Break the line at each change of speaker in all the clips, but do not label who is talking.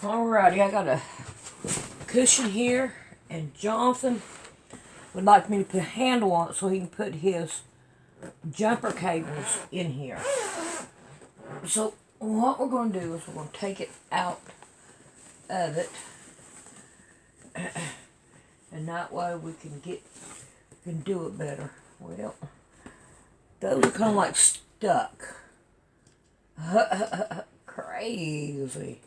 Alrighty, I got a cushion here, and Jonathan would like me to put a handle on it so he can put his jumper cables in here. So what we're going to do is we're going to take it out of it, and that way we can do it better. Well, those are kind of like stuck. Crazy.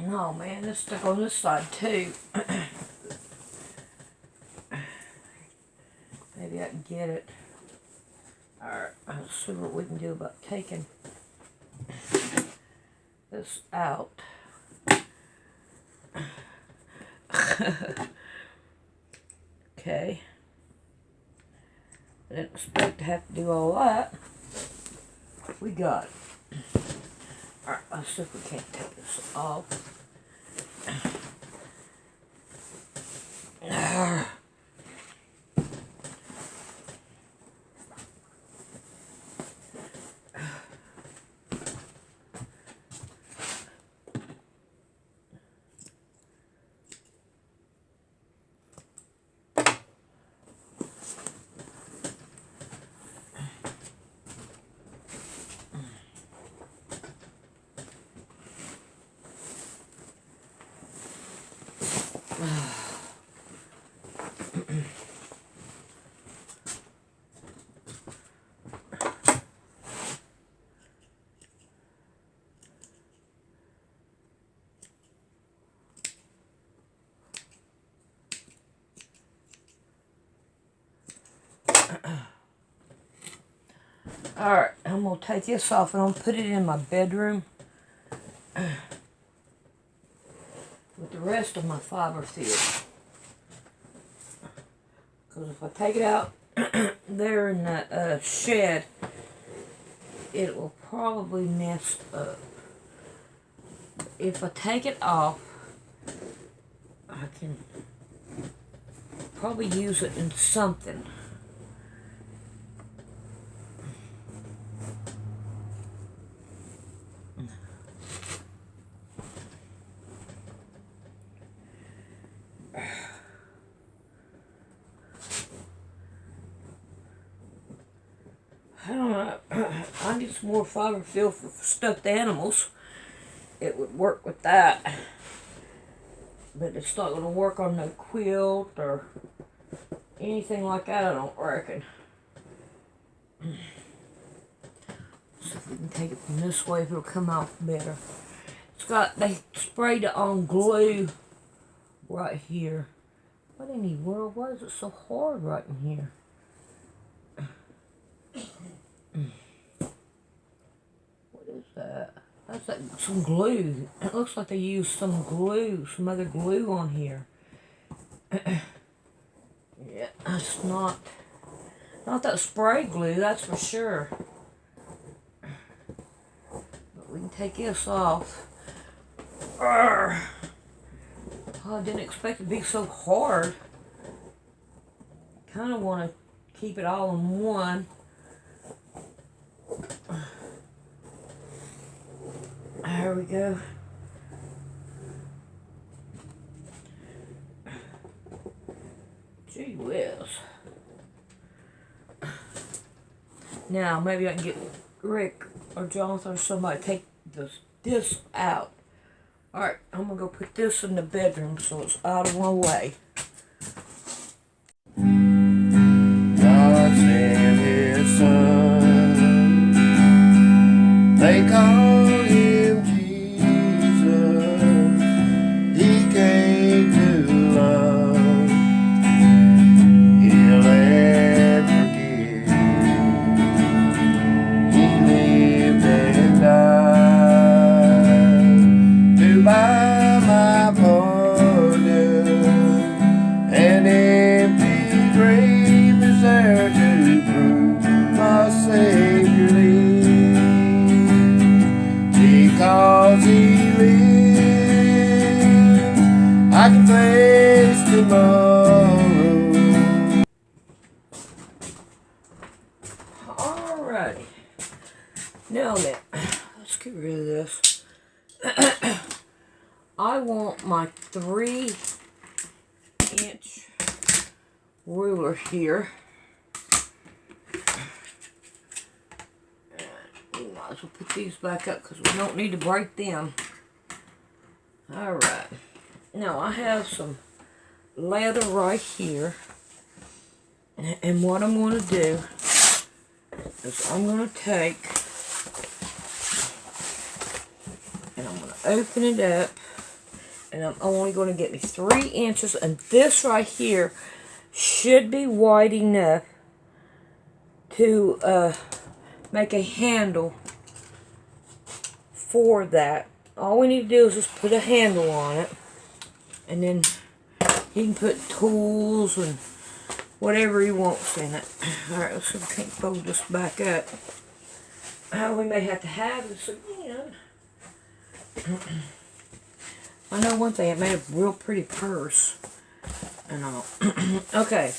Oh man, it's stuck on this side too. Maybe I can get it. Alright, let's see what we can do about taking this out. Okay. I didn't expect to have to do all that. We got it. Alright, let's see if we can't take this off. Alright, I'm going to take this off and I'm going to put it in my bedroom with the rest of my fiber field. Because if I take it out there in the shed, it will probably mess up. If I take it off, I can probably use it in something. I don't know. I need some more fiber field for stuffed animals. It would work with that. But it's not going to work on no quilt or anything like that, I don't reckon. So if we can take it from this way, it'll come out better. They sprayed it on glue right here. What in the world? Why is it so hard right in here? What is that? That's like some glue. It looks like they used some glue, some other glue on here. Yeah, that's not that spray glue, that's for sure. But we can take this off. Oh, I didn't expect it to be so hard. Kind of want to keep it all in one. There we go. Gee whiz. Now, maybe I can get Rick or Jonathan or somebody to take this out. Alright, I'm going to go put this in the bedroom so it's out of my way.
God sent his son. They call him Jesus. He came to love, heal and forgive. He lived and died to buy my pardon. An empty grave is there to prove my Savior lives. Because he lives, I can face tomorrow.
Alrighty. Now then, let's get rid of this. I want my 3-inch ruler here. We might as well put these back up because we don't need to break them. Alright. Now I have some leather right here. And what I'm going to do is I'm going to take and I'm going to open it up. And I'm only going to get me 3 inches. And this right here should be wide enough to make a handle for that. All we need to do is just put a handle on it. And then you can put tools and whatever he wants in it. Alright, let's see if we can't fold this back up. We may have to have this again. I know one thing, it made a real pretty purse and all. Okay,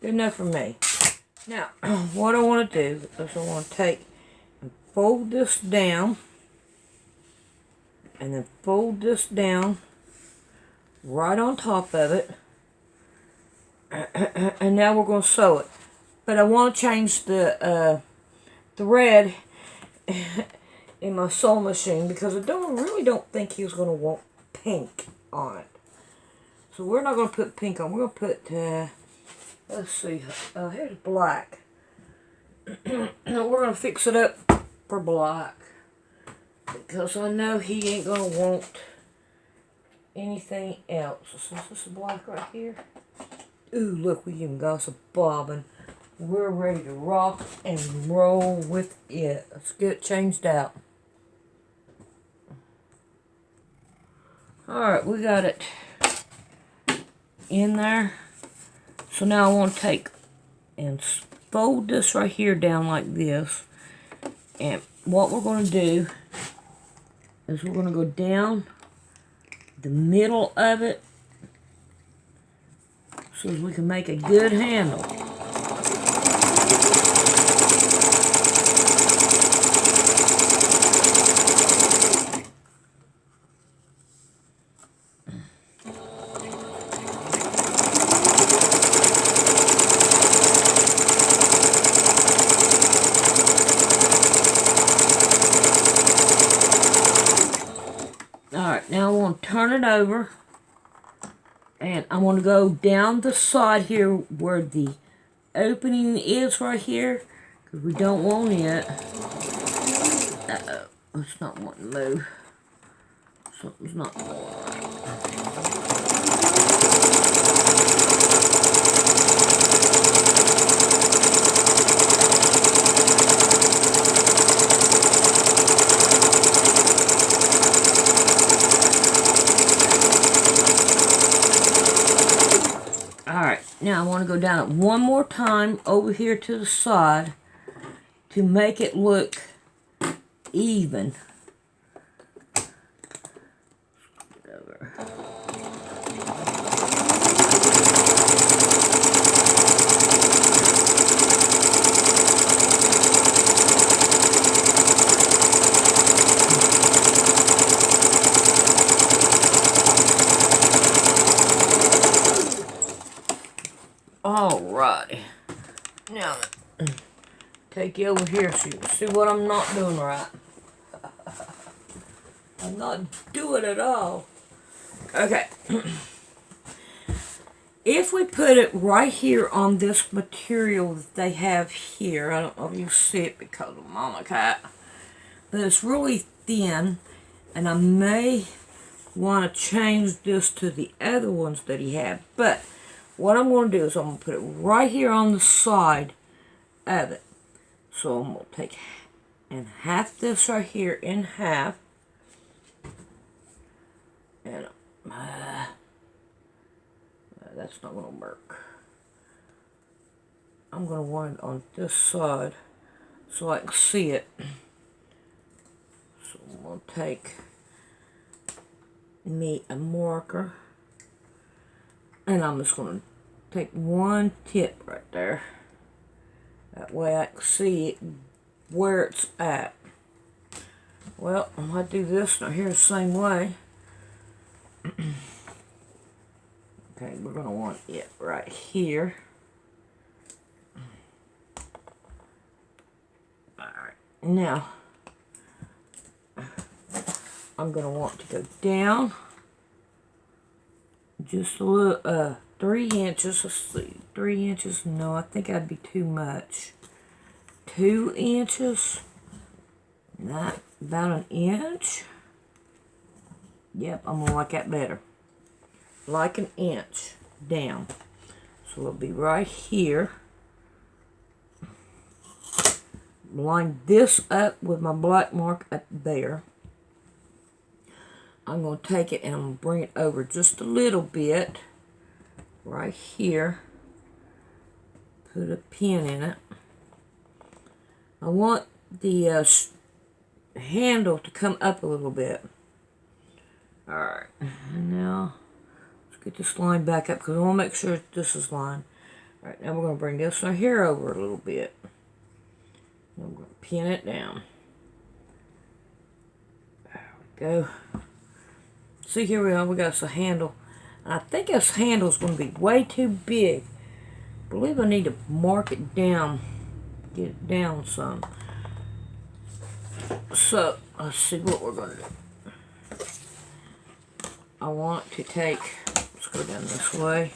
good enough for me. Now, what I want to do is I want to take and fold this down and then fold this down right on top of it. And now we're going to sew it. But I want to change the thread in my sewing machine because I really don't think he was going to want pink on it. So we're not going to put pink on. We're going to put, let's see, here's black. We're going to fix it up for black because I know he ain't going to want anything else. So this is black right here. Ooh, look, we even got us a bobbin. We're ready to rock and roll with it. Let's get it changed out. Alright, we got it in there. So now I want to take and fold this right here down like this. And what we're going to do is we're going to go down the middle of it so that we can make a good handle. Alright, now I want to turn it over. And I want to go down the side here where the opening is right here. Because we don't want it. Uh-oh. It's not wanting to move. Something's not going right. Alright, now I want to go down it one more time over here to the side to make it look even. Over. Alrighty. Now, take you over here so you can see what I'm not doing right. I'm not doing it at all. Okay. If we put it right here on this material that they have here, I don't know if you see it because of Mama Cat, but it's really thin, and I may want to change this to the other ones that he had, but what I'm going to do is I'm going to put it right here on the side of it. So I'm going to take and half this right here in half. And that's not going to work. I'm going to want it on this side so I can see it. So I'm going to take me a marker. And I'm just going to take one tip right there. That way I can see it where it's at. Well, I'm going to do this right here the same way. Okay, we're going to want it right here. Alright, now I'm going to want to go down just a little, 3 inches. Let's see, 3 inches. No, I think that'd be too much. 2 inches. Not about an inch. Yep, I'm gonna like that better. Like an inch down. So it'll be right here. Line this up with my black mark up there. I'm going to take it and I'm going to bring it over just a little bit. Right here. Put a pin in it. I want the handle to come up a little bit. Alright, now let's get this line back up because I want to make sure this is lined. Alright, now we're going to bring this right here over a little bit. I'm going to pin it down. There we go. See, here we are. We got us a handle. I think this handle is going to be way too big. I believe I need to mark it down. Get it down some. So, let's see what we're going to do. I want to take, let's go down this way,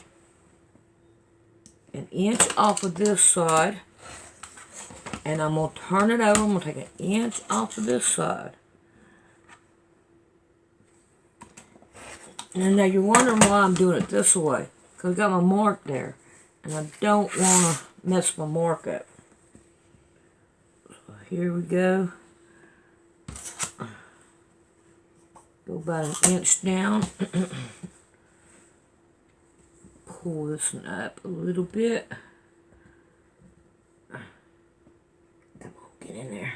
1 inch off of this side. And I'm going to turn it over. I'm going to take 1 inch off of this side. And now you're wondering why I'm doing it this way. Because I got my mark there. And I don't want to mess my mark up. So here we go. Go about 1 inch down. Pull this one up a little bit. Come on, get in there.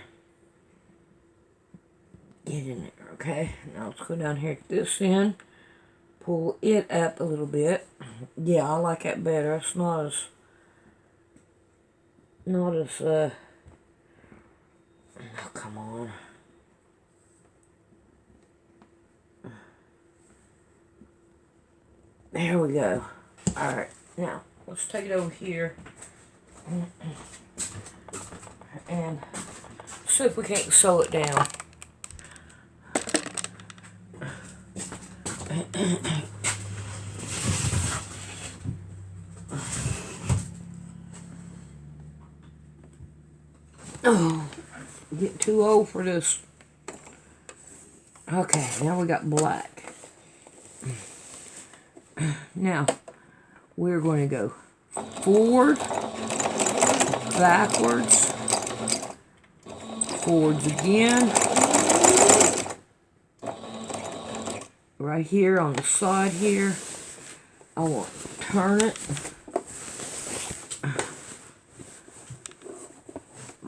Get in there, okay? Now let's go down here to this end. Pull it up a little bit. Yeah, I like that better. It's not as oh, come on. There we go. Alright, now, let's take it over here. And see if we can't sew it down. Oh, get too old for this. Okay, now we got black. Now, we're going to go forward, backwards, forwards again. Right here on the side here, I want to turn it.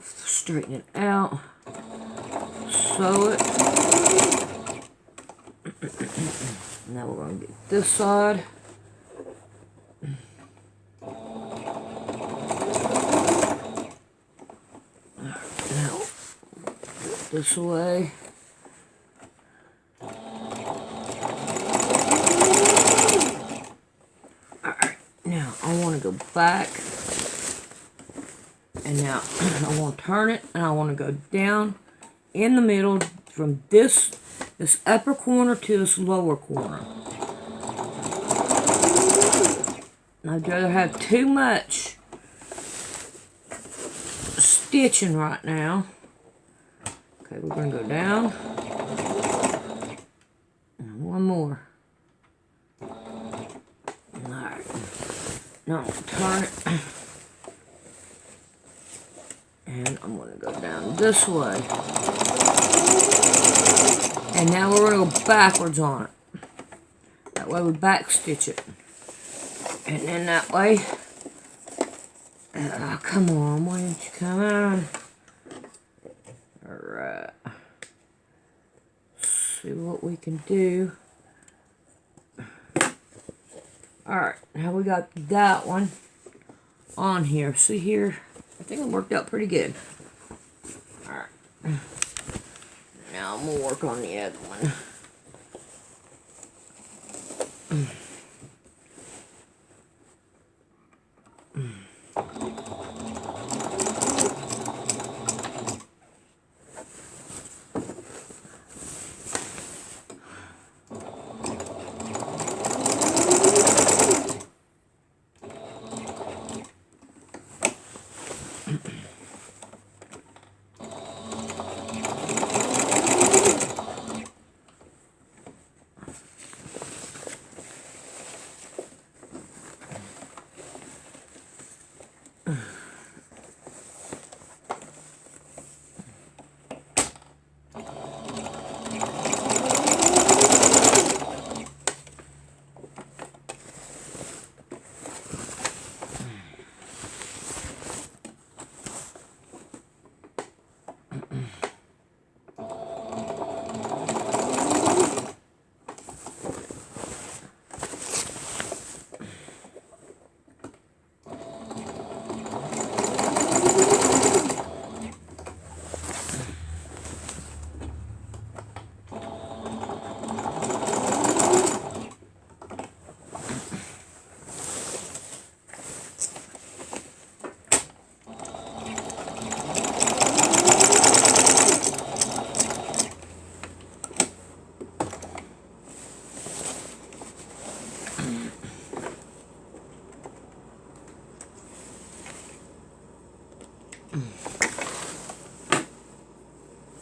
Straighten it out. Sew it. Now we're going to get this side. Now, this way. Alright, now I want to go back. And now I want to turn it and I want to go down in the middle from this upper corner to this lower corner. I'd rather have too much stitching right now. Okay, we're going to go down. And one more. Alright. Now I'm going to turn it. And I'm going to go down this way. And now we're going to go backwards on it. That way we back stitch it. And then that way, come on, why didn't you come on? Alright. See what we can do. Alright, now we got that one on here. See here, I think it worked out pretty good. Alright. Now I'm gonna work on the other one.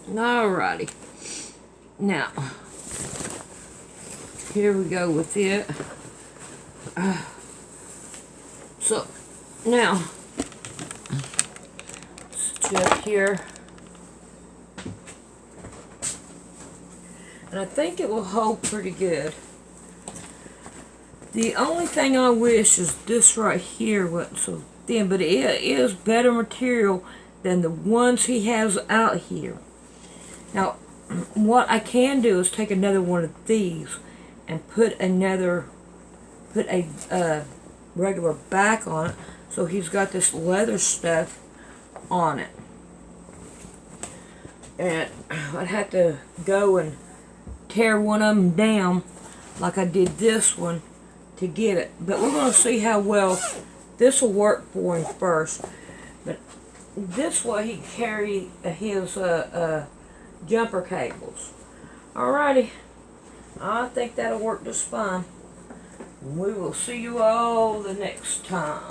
Alrighty. Now, here we go with it. So, now, check here. And I think it will hold pretty good. The only thing I wish is this right here wasn't so thin, but it is better material than the ones he has out here. Now, what I can do is take another one of these and put a regular back on it, so he's got this leather stuff on it. And I'd have to go and tear one of them down like I did this one to get it. But we're going to see how well this will work for him first. But this way he carry his jumper cables. Alrighty, I think that'll work just fine. We will see you all the next time.